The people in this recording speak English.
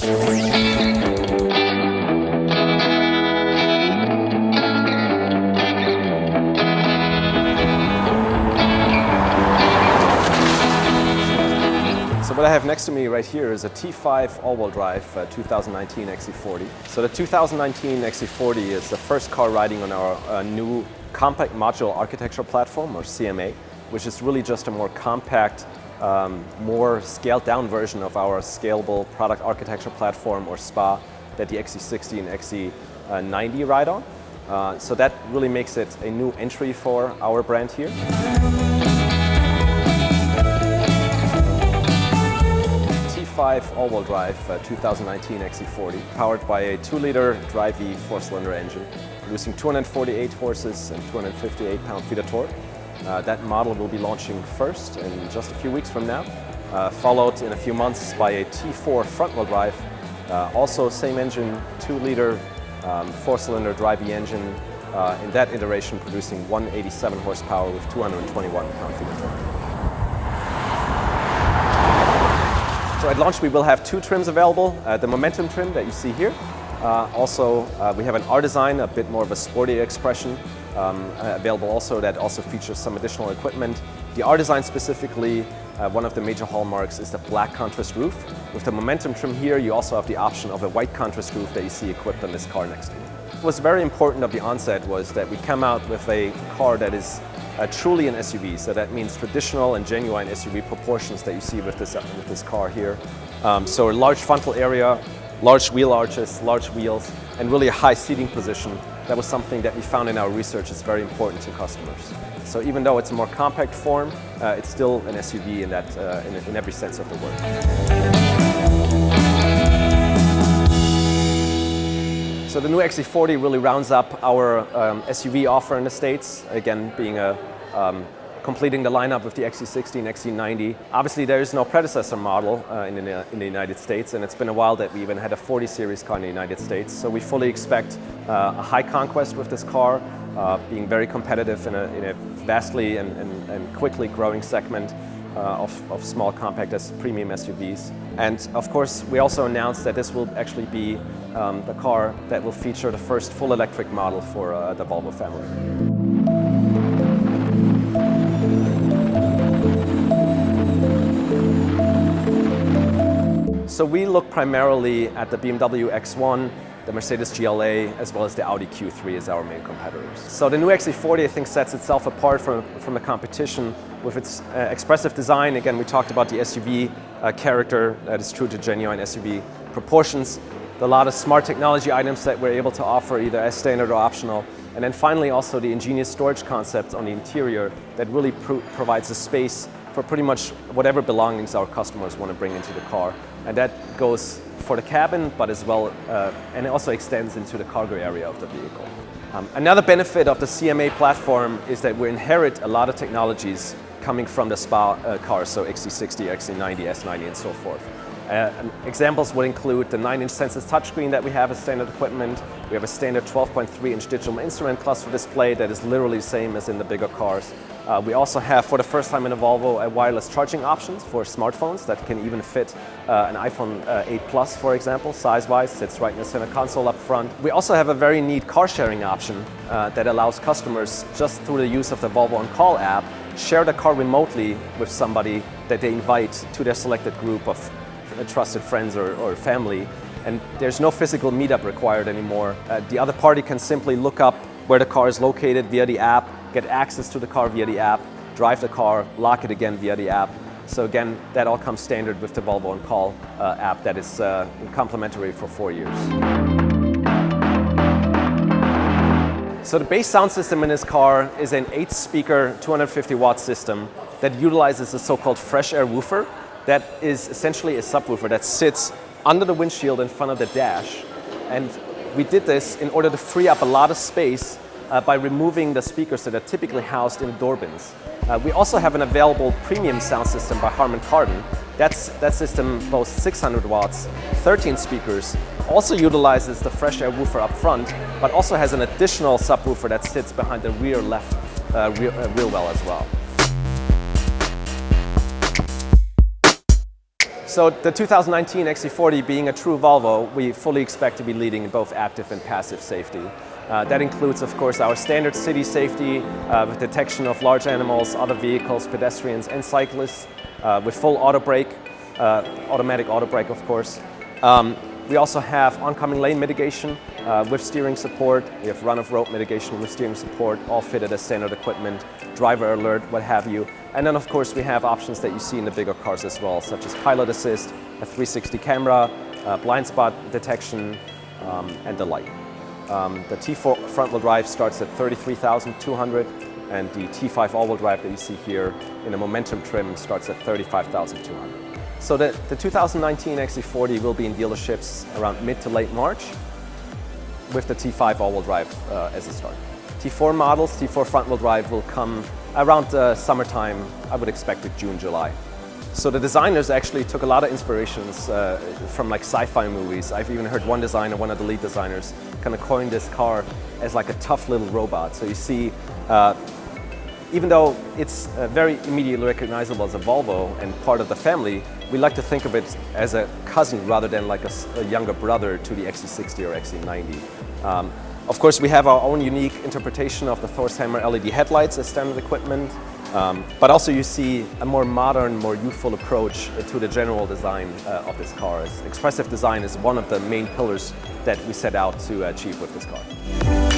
So what I have next to me right here is a T5 all-wheel drive 2019 XC40. So the 2019 XC40 is the first car riding on our new compact modular architecture platform, or CMA, which is really just a more compact, more scaled down version of our scalable product architecture platform, or SPA, that the XC60 and XC90 ride on. So that really makes it a new entry for our brand here. T5 all-wheel drive 2019 XC40, powered by a 2-liter Drive-E 4-cylinder engine, producing 248 horses and 258 pound-feet of torque. That model will be launching first in just a few weeks from now, followed in a few months by a T4 front-wheel drive, also same engine, 2-liter 4-cylinder Drive-E engine, in that iteration producing 187 horsepower with 221 pound-feet of torque. So at launch we will have 2 trims available, the Momentum trim that you see here. Also we have an R-Design, a bit more of a sporty expression, available also, that also features some additional equipment. The R-Design specifically, one of the major hallmarks is the black contrast roof. With the Momentum trim here you also have the option of a white contrast roof that you see equipped on this car next to you. What's very important of the onset was that we come out with a car that is truly an SUV, so that means traditional and genuine SUV proportions that you see with this car here. So a large frontal area, large wheel arches, large wheels, and really a high seating position. That was something that we found in our research is very important to customers. So even though it's a more compact form, it's still an SUV in every sense of the word. So the new XC40 really rounds up our SUV offer in the States, again being completing the lineup with the XC60 and XC90. Obviously there is no predecessor model in the United States, and it's been a while that we even had a 40 series car in the United States. So we fully expect a high conquest with this car, being very competitive in a vastly and quickly growing segment of small compact premium SUVs. And of course we also announced that this will actually be the car that will feature the first full electric model for the Volvo family. So we look primarily at the BMW X1, the Mercedes GLA, as well as the Audi Q3 as our main competitors. So the new XC40 I think sets itself apart from the competition with its expressive design. Again, we talked about the SUV character that is true to genuine SUV proportions. A lot of smart technology items that we're able to offer either as standard or optional. And then finally also the ingenious storage concept on the interior that really provides a space for pretty much whatever belongings our customers want to bring into the car. And that goes for the cabin, but as well, and it also extends into the cargo area of the vehicle. Another benefit of the CMA platform is that we inherit a lot of technologies coming from the SPA cars, so XC60, XC90, S90 and so forth. Examples would include the 9-inch Sensus touchscreen that we have as standard equipment. We have a standard 12.3-inch digital instrument cluster display that is literally the same as in the bigger cars. We also have, for the first time in a Volvo, a wireless charging options for smartphones that can even fit an iPhone 8 Plus, for example, size-wise. Sits right in the center console up front. We also have a very neat car sharing option that allows customers, just through the use of the Volvo On Call app, share the car remotely with somebody that they invite to their selected group of trusted friends or family, and there's no physical meetup required anymore. The other party can simply look up where the car is located via the app, get access to the car via the app, drive the car, lock it again via the app. So again, that all comes standard with the Volvo On Call app that is complimentary for 4 years. So the base sound system in this car is an 8-speaker, 250-watt system that utilizes a so-called fresh air woofer. That is essentially a subwoofer that sits under the windshield in front of the dash. And we did this in order to free up a lot of space by removing the speakers that are typically housed in door bins. We also have an available premium sound system by Harman Kardon. That system boasts 600 watts, 13 speakers, also utilizes the fresh air woofer up front, but also has an additional subwoofer that sits behind the rear left wheel well as well. So the 2019 XC40 being a true Volvo, we fully expect to be leading in both active and passive safety. That includes, of course, our standard city safety with detection of large animals, other vehicles, pedestrians and cyclists, with full auto brake, automatic auto brake, of course. We also have oncoming lane mitigation with steering support. We have run-of-road mitigation with steering support, all fitted as standard equipment, driver alert, what have you. And then, of course, we have options that you see in the bigger cars as well, such as pilot assist, a 360 camera, blind spot detection, and the like. The T4 front-wheel drive starts at $33,200, and the T5 all-wheel drive that you see here in a Momentum trim starts at $35,200. So the 2019 XC40 will be in dealerships around mid to late March with the T5 all-wheel drive as a start. T4 models, T4 front-wheel drive will come around summertime, I would expect it June, July. So the designers actually took a lot of inspirations from like sci-fi movies. I've even heard one designer, one of the lead designers, kind of coin this car as like a tough little robot. So you see, even though it's very immediately recognizable as a Volvo and part of the family, we like to think of it as a cousin rather than like a younger brother to the XC60 or XC90. Of course, we have our own unique interpretation of the Thor's Hammer LED headlights as standard equipment, but also you see a more modern, more youthful approach to the general design of this car. Expressive design is one of the main pillars that we set out to achieve with this car.